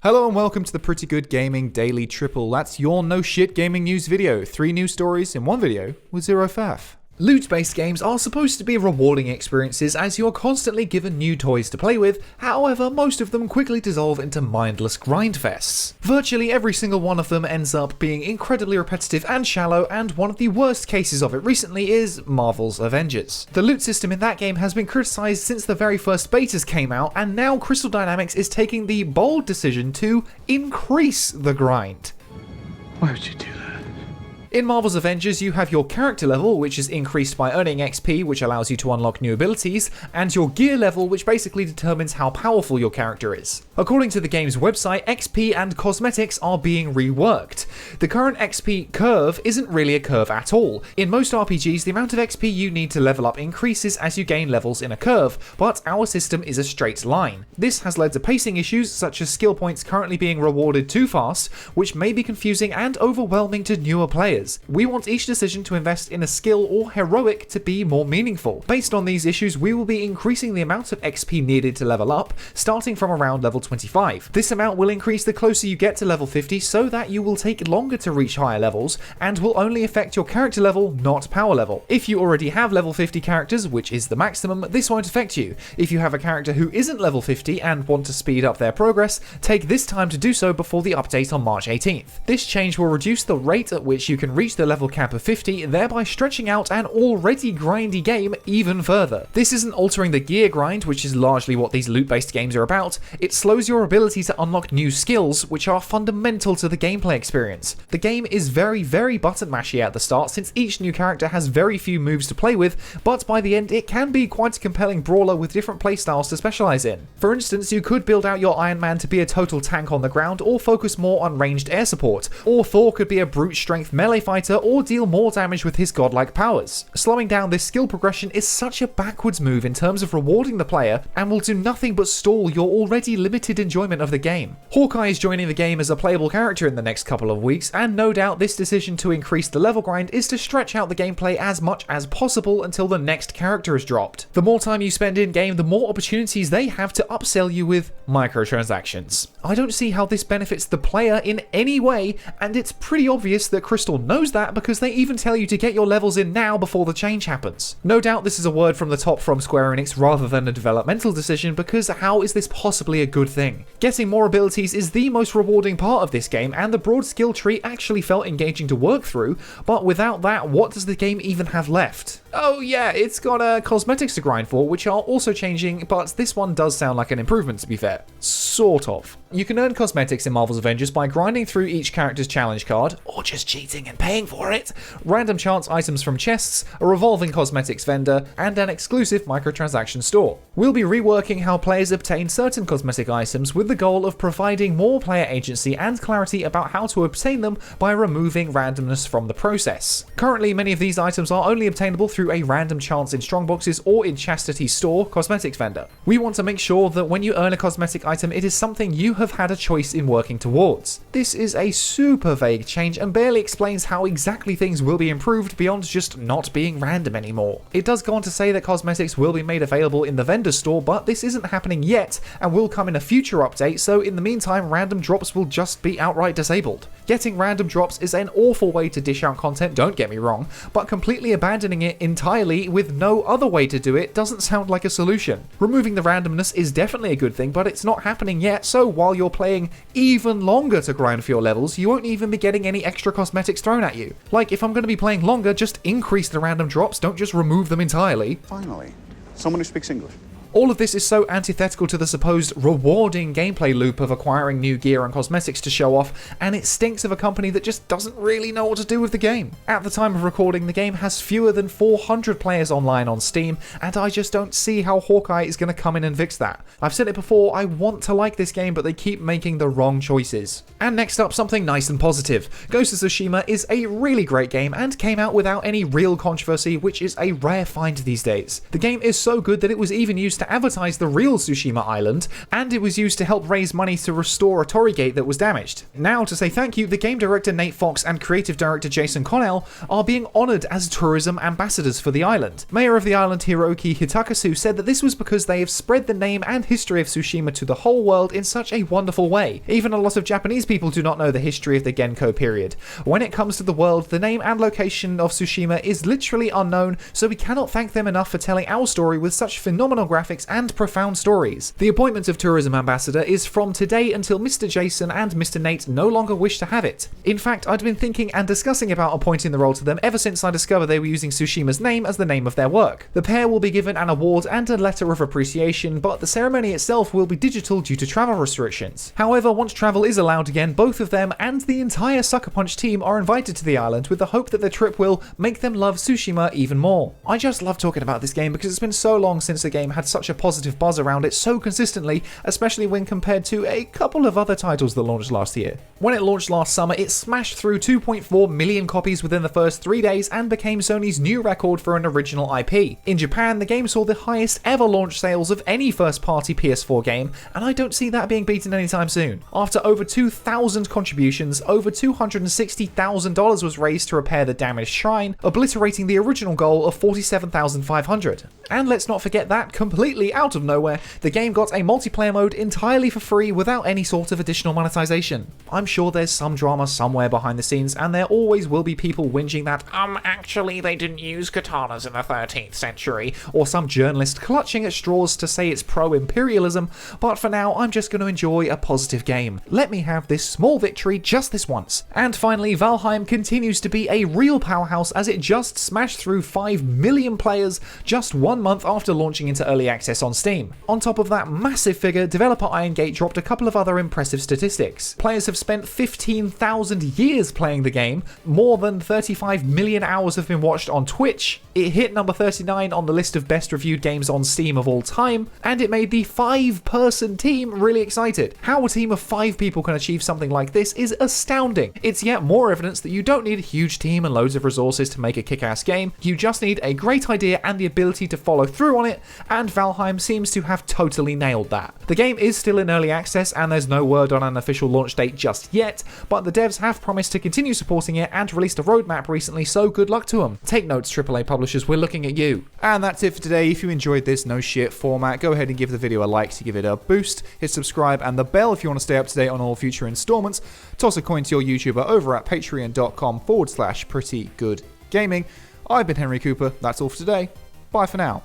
Hello and welcome to the Pretty Good Gaming Daily Triple. That's your no shit gaming news video. 3 news stories in one video with 0 faff. Loot-based games are supposed to be rewarding experiences as you are constantly given new toys to play with, however most of them quickly dissolve into mindless grindfests. Virtually every single one of them ends up being incredibly repetitive and shallow, and one of the worst cases of it recently is Marvel's Avengers. The loot system in that game has been criticised since the very first betas came out, and now Crystal Dynamics is taking the bold decision to increase the grind. Why would you do that? In Marvel's Avengers, you have your character level, which is increased by earning XP, which allows you to unlock new abilities, and your gear level, which basically determines how powerful your character is. According to the game's website, XP and cosmetics are being reworked. The current XP curve isn't really a curve at all. In most RPGs, the amount of XP you need to level up increases as you gain levels in a curve, but our system is a straight line. This has led to pacing issues, such as skill points currently being rewarded too fast, which may be confusing and overwhelming to newer players. We want each decision to invest in a skill or heroic to be more meaningful. Based on these issues, we will be increasing the amount of XP needed to level up, starting from around level 25. This amount will increase the closer you get to level 50 so that you will take longer to reach higher levels, and will only affect your character level, not power level. If you already have level 50 characters, which is the maximum, this won't affect you. If you have a character who isn't level 50 and want to speed up their progress, take this time to do so before the update on March 18th. This change will reduce the rate at which you can reach the level cap of 50, thereby stretching out an already grindy game even further. This isn't altering the gear grind, which is largely what these loot-based games are about. It slows your ability to unlock new skills, which are fundamental to the gameplay experience. The game is very button mashy at the start, since each new character has very few moves to play with, but by the end it can be quite a compelling brawler with different playstyles to specialize in. For instance, you could build out your Iron Man to be a total tank on the ground, or focus more on ranged air support, or Thor could be a brute strength melee fighter, or deal more damage with his godlike powers. Slowing down this skill progression is such a backwards move in terms of rewarding the player, and will do nothing but stall your already limited enjoyment of the game. Hawkeye is joining the game as a playable character in the next couple of weeks, and no doubt this decision to increase the level grind is to stretch out the gameplay as much as possible until the next character is dropped. The more time you spend in-game, the more opportunities they have to upsell you with microtransactions. I don't see how this benefits the player in any way, and it's pretty obvious that Crystal knows that because they even tell you to get your levels in now before the change happens. No doubt this is a word from the top from Square Enix rather than a developmental decision, because how is this possibly a good thing? Getting more abilities is the most rewarding part of this game, and the broad skill tree actually felt engaging to work through, but without that, what does the game even have left? Oh yeah, it's got cosmetics to grind for, which are also changing, but this one does sound like an improvement, to be fair. Sort of. You can earn cosmetics in Marvel's Avengers by grinding through each character's challenge card, or just cheating and paying for it, random chance items from chests, a revolving cosmetics vendor, and an exclusive microtransaction store. We'll be reworking how players obtain certain cosmetic items with the goal of providing more player agency and clarity about how to obtain them by removing randomness from the process. Currently, many of these items are only obtainable through a random chance in Strongboxes or in Chastity's store cosmetics vendor. We want to make sure that when you earn a cosmetic item, it is something you have had a choice in working towards. This is a super vague change and barely explains how exactly things will be improved beyond just not being random anymore. It does go on to say that cosmetics will be made available in the vendor store, but this isn't happening yet and will come in a future update, so in the meantime random drops will just be outright disabled. Getting random drops is an awful way to dish out content, don't get me wrong, but completely abandoning it entirely with no other way to do it doesn't sound like a solution. Removing the randomness is definitely a good thing, but it's not happening yet, so while you're playing even longer to grind for your levels, you won't even be getting any extra cosmetics thrown at you. Like, if I'm going to be playing longer, just increase the random drops, don't just remove them entirely. Finally, someone who speaks English. All of this is so antithetical to the supposed rewarding gameplay loop of acquiring new gear and cosmetics to show off, and it stinks of a company that just doesn't really know what to do with the game. At the time of recording, the game has fewer than 400 players online on Steam, and I just don't see how Hawkeye is going to come in and fix that. I've said it before, I want to like this game, but they keep making the wrong choices. And next up, something nice and positive. Ghost of Tsushima is a really great game and came out without any real controversy, which is a rare find these days. The game is so good that it was even used to to advertise the real Tsushima island, and it was used to help raise money to restore a torii gate that was damaged. Now, to say thank you, the game director Nate Fox and creative director Jason Connell are being honoured as tourism ambassadors for the island. Mayor of the island Hiroki Hitakasu said that this was because they have spread the name and history of Tsushima to the whole world in such a wonderful way. Even a lot of Japanese people do not know the history of the Genko period. When it comes to the world, the name and location of Tsushima is literally unknown, so we cannot thank them enough for telling our story with such phenomenal graphics and profound stories. The appointment of tourism ambassador is from today until Mr. Jason and Mr. Nate no longer wish to have it. In fact, I'd been thinking and discussing about appointing the role to them ever since I discovered they were using Tsushima's name as the name of their work. The pair will be given an award and a letter of appreciation, but the ceremony itself will be digital due to travel restrictions. However, once travel is allowed again, both of them and the entire Sucker Punch team are invited to the island with the hope that their trip will make them love Tsushima even more. I just love talking about this game because it's been so long since the game had such a positive buzz around it so consistently, especially when compared to a couple of other titles that launched last year. When it launched last summer, it smashed through 2.4 million copies within the first 3 days and became Sony's new record for an original IP. In Japan, the game saw the highest ever launch sales of any first-party PS4 game, and I don't see that being beaten anytime soon. After over 2,000 contributions, over $260,000 was raised to repair the damaged shrine, obliterating the original goal of $47,500. And let's not forget that, completely out of nowhere, the game got a multiplayer mode entirely for free without any sort of additional monetization. I'm sure there's some drama somewhere behind the scenes, and there always will be people whinging that, actually they didn't use katanas in the 13th century, or some journalist clutching at straws to say it's pro-imperialism, but for now I'm just going to enjoy a positive game. Let me have this small victory just this once. And finally, Valheim continues to be a real powerhouse as it just smashed through 5 million players just 1 month after launching into early access on Steam. On top of that massive figure, developer Iron Gate dropped a couple of other impressive statistics. Players have spent 15,000 years playing the game, more than 35 million hours have been watched on Twitch, it hit number 39 on the list of best reviewed games on Steam of all time, and it made the 5-person team really excited. How a team of 5 people can achieve something like this is astounding. It's yet more evidence that you don't need a huge team and loads of resources to make a kick-ass game, you just need a great idea and the ability to follow through on it, and Valheim seems to have totally nailed that. The game is still in early access and there's no word on an official launch date just yet, but the devs have promised to continue supporting it and released a roadmap recently, so good luck to them. Take notes, AAA publishers, we're looking at you. And that's it for today. If you enjoyed this no shit format, go ahead and give the video a like to give it a boost, hit subscribe and the bell if you want to stay up to date on all future installments, toss a coin to your YouTuber over at patreon.com/prettygoodgaming. I've been Henry Cooper, that's all for today, bye for now.